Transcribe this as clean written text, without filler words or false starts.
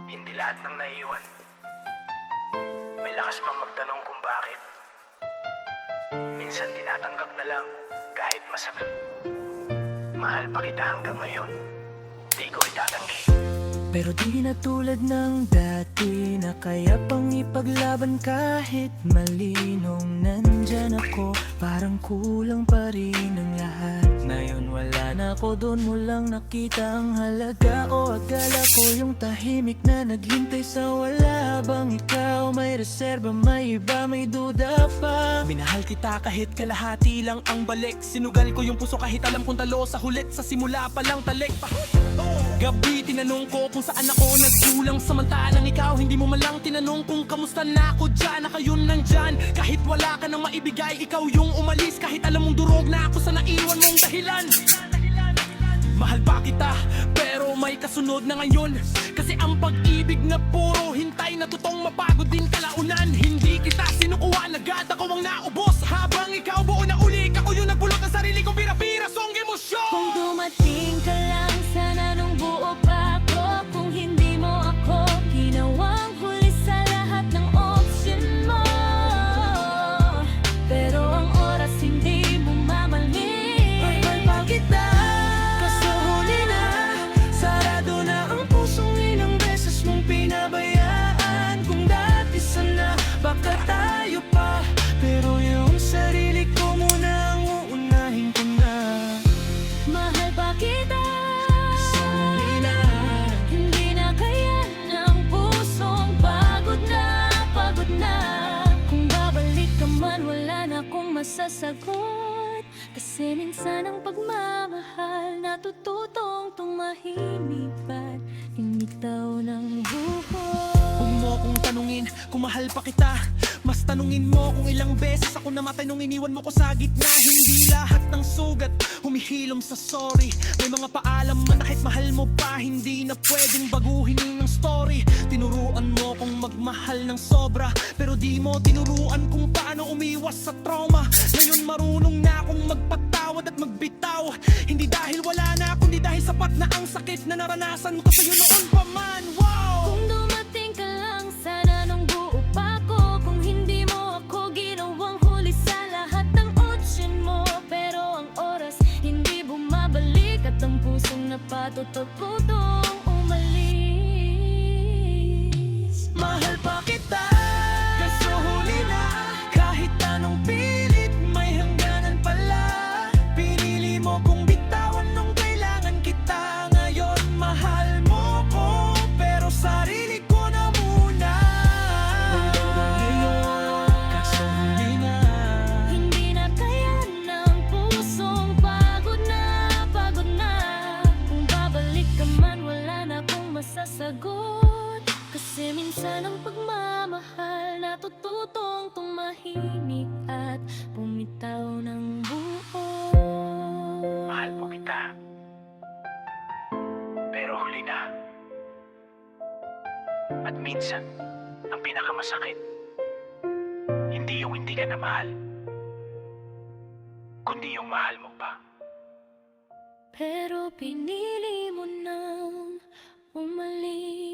Hindi lahat ng naiiwan may lakas pang magtanong kung bakit. Minsan tinatanggap na lang kahit masakit. Mahal pa kita hanggang ngayon, di ko itatanggi. Pero di na tulad ng dati na kaya pang ipaglaban kahit malinong nandyan ako. Parang kulang pa rin ang lahat. Ngayon wala na ako, doon mo lang nakita ang halaga. O akala ko yung tahimik na naghintay sa wala. Habang ikaw may reserba, may iba, may duda pa. Minahal kita kahit kalahati lang ang balik. Sinugal ko yung puso kahit alam kong talo sa hulit. Sa simula pa lang talik pa. Gabi tinanong ko kung saan ako nagkulang. Samantalang ikaw hindi mo malang tinanong kung kamusta na ako dyan. Na kayo nandyan kahit wala ka nang maibigay. Ikaw yung umalis kahit alam mong durog na ako sa naiwan mong dahilan. Mahal pa kita pero may kasunod na ngayon. Kasi ang pag-ibig na puro hintay na totoong mapagod din kalaunan. Hindi kita sinukuha, agad ako ang naubos. Habang ikaw buo na uli, ako yung nagbulok ng sarili kong pira-pirasong emosyon. Kung dumating ka lang, sana nung buo pa ako. Kung hindi mo ako ginawang huli sa lahat ng option mo. Pero ang oras hindi mo mamalik. Mahal pa kita, kaso huli na. Sarado na ang pusong ilang beses mong pinabayaan. Kung dati sana, baka tayo pa. Pero yung sarili ko muna ang uunahin ko na. Mahal pa kita, Kaso huli na. hindi na kaya ng pusong pagod na. Kung babalik ka man, wala na akong masasagot. Kasi minsan ang pagmamahal natututong tumahimik at lumitaw ng buhok. Huwag mo kong tanungin kung mahal pa kita. Mas tanungin mo kung ilang beses ako namatay nung iniwan mo ko sa gitna. Hindi lahat ng sugat humihilom sa sorry. May mga paalam man kahit mahal mo pa, hindi na pwedeng baguhin ng story. Tinuruan mo kong magmahal ng sobra, pero di mo tinuruan kung paano umiwas sa trauma. Ngayon marunong na akong magpatawad at magbitaw. Hindi dahil wala na, kundi dahil sapat na ang sakit na naranasan ko sa'yo noon pa man. Wow! Kung dumating ka lang, sana nung buo pa ako. Kung hindi mo ako ginawang huli sa lahat ng option mo. Pero ang oras hindi bumabalik at ang pusong napatutuputong umalis. Mahal pa kita, kaso huli na. Kahit anong pilit, may hangganan pala. Pinili mo kung bitawan nung kailangan kita. Ngayon mahal mo ko, pero sarili ko na muna. Kaso huli na. Hindi na kaya ng pusong pagod na. Kung babalik ka man, wala na akong masasagot. Kasi minsan ang pagmamahal natututong tumahimik at bumitaw ng buo. Mahal po kita, pero huli na. At minsan, ang pinakamasakit, hindi yung hindi ka na mahal, kundi yung mahal mo pa. Pero pinili mo nang umalis.